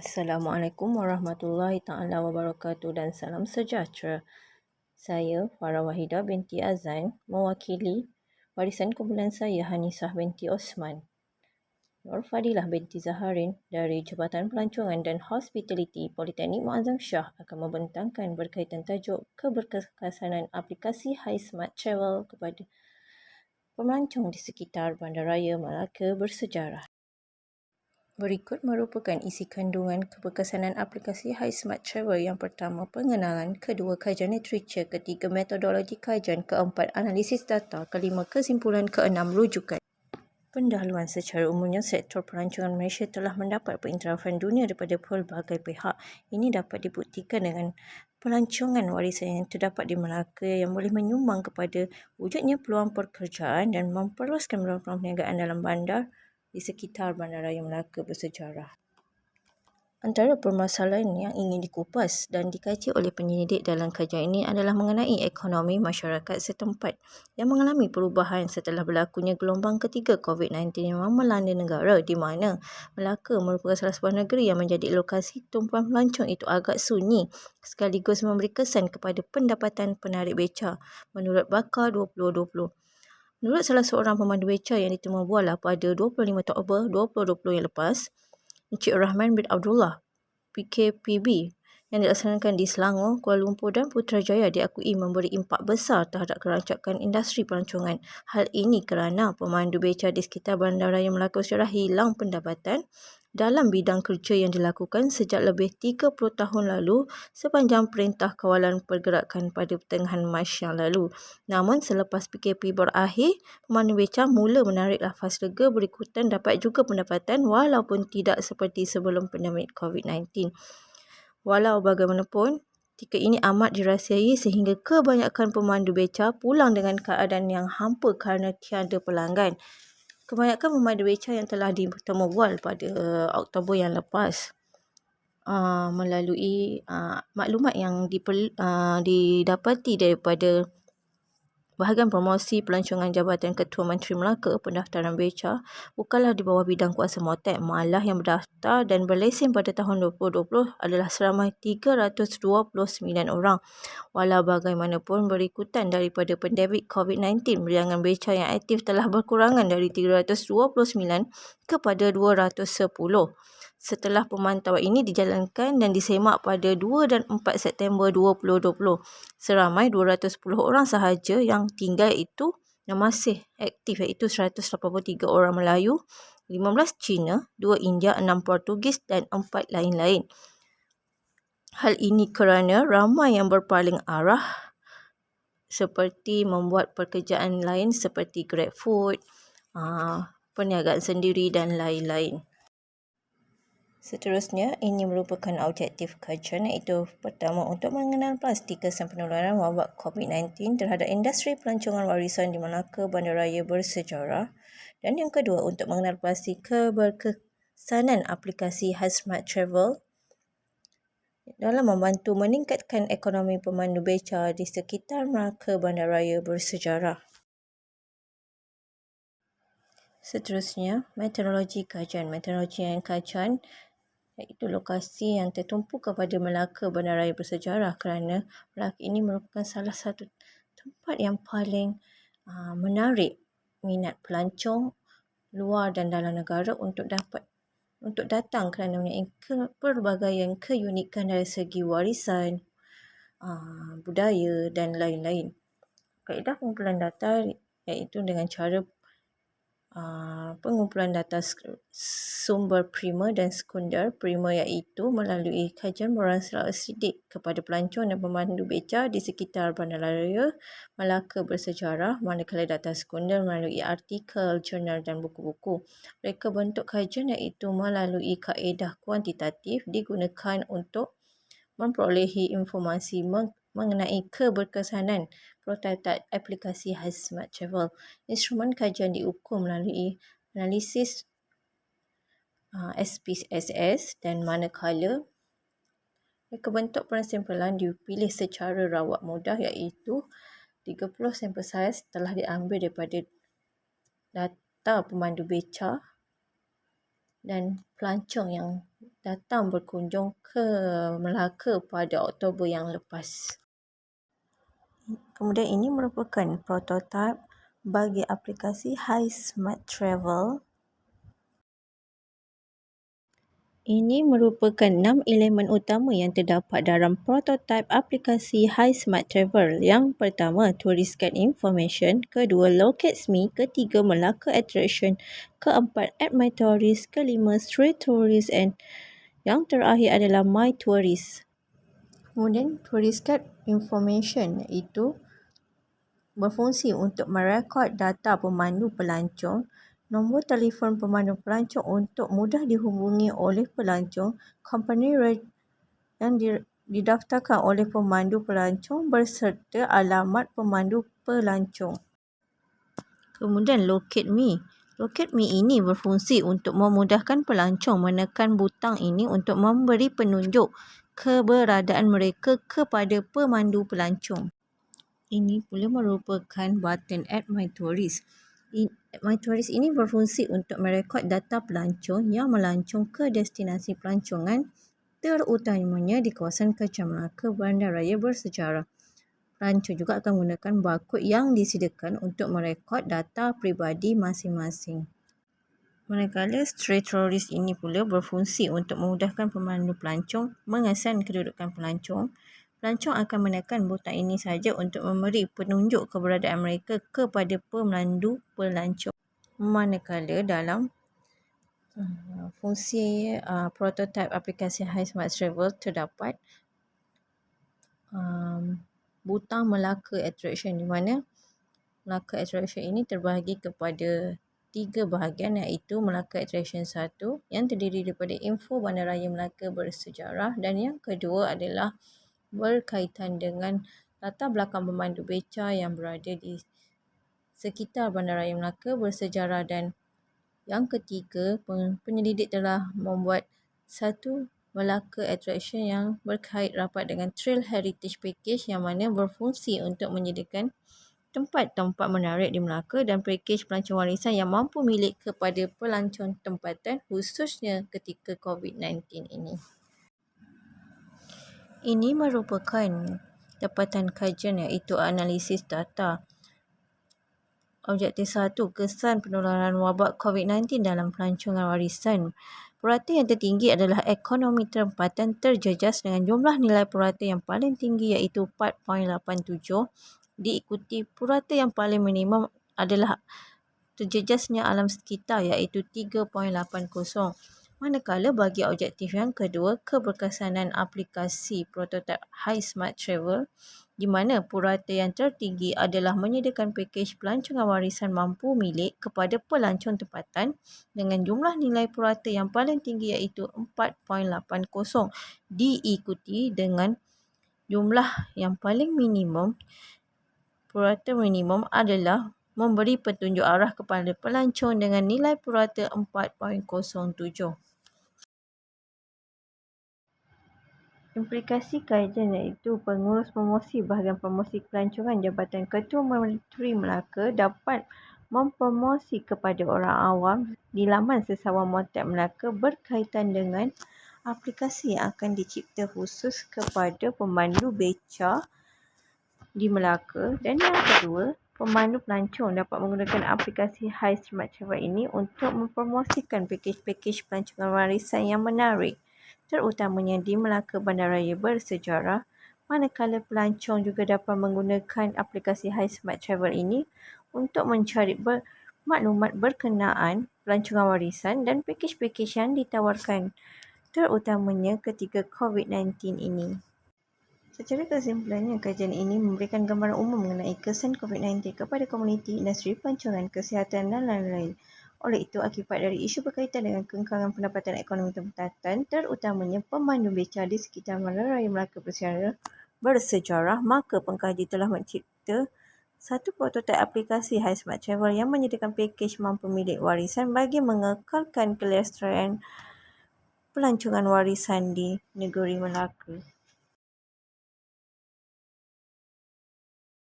Assalamualaikum warahmatullahi taala wabarakatuh dan salam sejahtera. Saya Farah Wahidah binti Azan mewakili warisan kumpulan saya Hanisah binti Osman. Nur Fadilah binti Zaharin dari Jabatan Pelancongan dan Hospitality Politeknik Muazzam Shah akan membentangkan berkaitan tajuk keberkesanan aplikasi HiSmart Travel kepada pemelancong di sekitar Bandaraya Melaka bersejarah. Berikut merupakan isi kandungan keberkesanan aplikasi HiSmart Travel. Yang pertama, pengenalan. Kedua, kajian literature. Ketiga, metodologi kajian. Keempat, analisis data. Kelima, kesimpulan. Keenam, rujukan. Pendahuluan. Secara umumnya, sektor pelancongan Malaysia telah mendapat pengiktirafan dunia daripada pelbagai pihak. Ini dapat dibuktikan dengan pelancongan warisan yang terdapat di Melaka yang boleh menyumbang kepada wujudnya peluang pekerjaan dan memperluaskan peluang perniagaan dalam bandar di sekitar Bandaraya Melaka bersejarah. Antara permasalahan yang ingin dikupas dan dikaji oleh penyelidik dalam kajian ini adalah mengenai ekonomi masyarakat setempat yang mengalami perubahan setelah berlakunya gelombang ketiga COVID-19 yang melanda negara, di mana Melaka merupakan salah sebuah negeri yang menjadi lokasi tumpuan pelancong itu agak sunyi sekaligus memberi kesan kepada pendapatan penarik beca menurut Bakar 2020. Menurut salah seorang pemandu beca yang ditemu Buala pada 25 Oktober 2020 yang lepas, Encik Rahman bin Abdullah, PKPB, yang dilaksanakan di Selangor, Kuala Lumpur dan Putrajaya diakui memberi impak besar terhadap kerancakan industri pelancongan. Hal ini kerana pemandu beca di sekitar Bandaraya Melaka secara hilang pendapatan dalam bidang kerja yang dilakukan sejak lebih 30 tahun lalu sepanjang Perintah Kawalan Pergerakan pada pertengahan Mac yang lalu. Namun selepas PKP berakhir, pemandu beca mula menarik lafaz lega berikutan dapat juga pendapatan walaupun tidak seperti sebelum pandemik COVID-19. Walau bagaimanapun, ketika ini amat dirahsiai sehingga kebanyakan pemandu beca pulang dengan keadaan yang hampa kerana tiada pelanggan. Kebanyakan pemandu beca yang telah ditemu Bual pada Oktober yang lepas melalui maklumat yang didapati daripada bahagian promosi pelancongan Jabatan Ketua Menteri Melaka, pendaftaran beca bukanlah di bawah bidang kuasa Motek, malah yang berdaftar dan berlesen pada tahun 2020 adalah seramai 329 orang. Walau bagaimanapun, berikutan daripada pandemik COVID-19, bilangan beca yang aktif telah berkurangan dari 329 kepada 210. Setelah pemantauan ini dijalankan dan disemak pada 2 dan 4 September 2020, seramai 210 orang sahaja yang tinggal itu yang masih aktif, iaitu 183 orang Melayu, 15 Cina, 2 India, 6 Portugis dan 4 lain-lain. Hal ini kerana ramai yang berpaling arah seperti membuat pekerjaan lain seperti GrabFood, perniagaan sendiri dan lain-lain. Seterusnya, ini merupakan objektif kajian, iaitu pertama, untuk mengenal pasti kesan penularan wabak COVID-19 terhadap industri pelancongan warisan di Melaka Bandaraya bersejarah, dan yang kedua, untuk mengenal pasti keberkesanan aplikasi HiSmart Travel dalam membantu meningkatkan ekonomi pemandu beca di sekitar Melaka Bandaraya bersejarah. Seterusnya, metodologi kajian. Metodologi yang kajian iaitu lokasi yang tertumpu kepada Melaka Bandaraya bersejarah kerana Melaka ini merupakan salah satu tempat yang paling menarik minat pelancong luar dan dalam negara untuk datang kerana mempunyai pelbagai keunikan dari segi warisan, budaya dan lain-lain. Kaedah pengumpulan data iaitu dengan cara pengumpulan data sumber primer dan sekunder. Primer iaitu melalui kajian berasal sidik kepada pelancong dan pemandu beca di sekitar Bandaraya Melaka bersejarah, manakala data sekunder melalui artikel, jurnal dan buku-buku. Reka bentuk kajian iaitu melalui kaedah kuantitatif digunakan untuk memperolehi informasi mengenai keberkesanan prototipe aplikasi HiSmart Travel. Instrumen kajian diukur melalui analisis SPSS dan manakala reka bentuk pensimpulan dipilih secara rawat mudah, iaitu 30 sampel saiz telah diambil daripada data pemandu beca dan pelancong yang datang berkunjung ke Melaka pada Oktober yang lepas. Kemudian ini merupakan prototipe bagi aplikasi Hi Smart Travel. Ini merupakan 6 elemen utama yang terdapat dalam prototipe aplikasi Hi Smart Travel. Yang pertama, Tourist Guide Information. Kedua, Locates Me. Ketiga, Melaka Attraction. Keempat, Add My Tourist. Kelima, Street Tourist. And yang terakhir adalah My Tourist. Kemudian, Tourist Guide Information iaitu berfungsi untuk merekod data pemandu pelancong, nombor telefon pemandu pelancong untuk mudah dihubungi oleh pelancong, company yang didaftarkan oleh pemandu pelancong berserta alamat pemandu pelancong. Kemudian Locate Me. Locate Me ini berfungsi untuk memudahkan pelancong menekan butang ini untuk memberi penunjuk keberadaan mereka kepada pemandu pelancong. Ini pula merupakan button Add My Tourist. Add My Tourist ini berfungsi untuk merekod data pelancong yang melancong ke destinasi pelancongan, terutamanya di kawasan Kecam Melaka Bandaraya Bersejarah. Pelancong juga akan menggunakan barcode yang disediakan untuk merekod data peribadi masing-masing. Manakala Street Tourist ini pula berfungsi untuk memudahkan pemandu pelancong mengesan kedudukan pelancong. Pelancong akan menekan butang ini saja untuk memberi penunjuk keberadaan mereka kepada pemandu pelancong. Manakala dalam fungsi prototipe aplikasi Hi Smart Travel terdapat butang Melaka Attraction, di mana Melaka Attraction ini terbahagi kepada 3 bahagian, iaitu Melaka Attraction 1 yang terdiri daripada info Bandaraya Melaka Bersejarah, dan yang kedua adalah berkaitan dengan latar belakang pemandu beca yang berada di sekitar Bandaraya Melaka Bersejarah, dan yang ketiga penyelidik telah membuat satu Melaka Attraction yang berkait rapat dengan Trail Heritage Package yang mana berfungsi untuk menyediakan tempat-tempat menarik di Melaka dan pakej pelancong warisan yang mampu milik kepada pelancong tempatan khususnya ketika COVID-19 ini. Ini merupakan dapatan kajian iaitu analisis data. Objektif 1, kesan penularan wabak COVID-19 dalam pelancongan warisan. Purata yang tertinggi adalah ekonomi tempatan terjejas dengan jumlah nilai purata yang paling tinggi iaitu 4.87, diikuti purata yang paling minimum adalah terjejasnya alam sekitar iaitu 3.80. Manakala bagi objektif yang kedua, keberkesanan aplikasi prototipe Hi Smart Travel, di mana purata yang tertinggi adalah menyediakan pakej pelancongan warisan mampu milik kepada pelancong tempatan dengan jumlah nilai purata yang paling tinggi iaitu 4.80, diikuti dengan jumlah yang paling minimum. Purata minimum adalah memberi petunjuk arah kepada pelancong dengan nilai purata 4.07. Implikasi kajian iaitu pengurus promosi bahagian promosi pelancongan Jabatan Ketua Menteri Melaka dapat mempromosi kepada orang awam di laman Sesawan Montag Melaka berkaitan dengan aplikasi yang akan dicipta khusus kepada pemandu beca di Melaka. Dan yang kedua, pemandu pelancong dapat menggunakan aplikasi Hi Smart Travel ini untuk mempromosikan pakej-pakej pelancongan warisan yang menarik, terutamanya di Melaka Bandaraya Bersejarah. Manakala pelancong juga dapat menggunakan aplikasi Hi Smart Travel ini untuk mencari maklumat berkenaan pelancongan warisan dan pakej-pakej yang ditawarkan, terutamanya ketika COVID-19 ini. Secara kesimpulannya, kajian ini memberikan gambaran umum mengenai kesan COVID-19 kepada komuniti, industri pelancongan, kesihatan dan lain-lain. Oleh itu, akibat dari isu berkaitan dengan kengkangan pendapatan ekonomi tempatan, terutamanya pemandu beca di sekitar Bandaraya Melaka Bersejarah, maka pengkaji telah mencipta satu prototipe aplikasi Hi Smart Travel yang menyediakan pakej mampu milik warisan bagi mengekalkan kelestarian pelancongan warisan di negeri Melaka.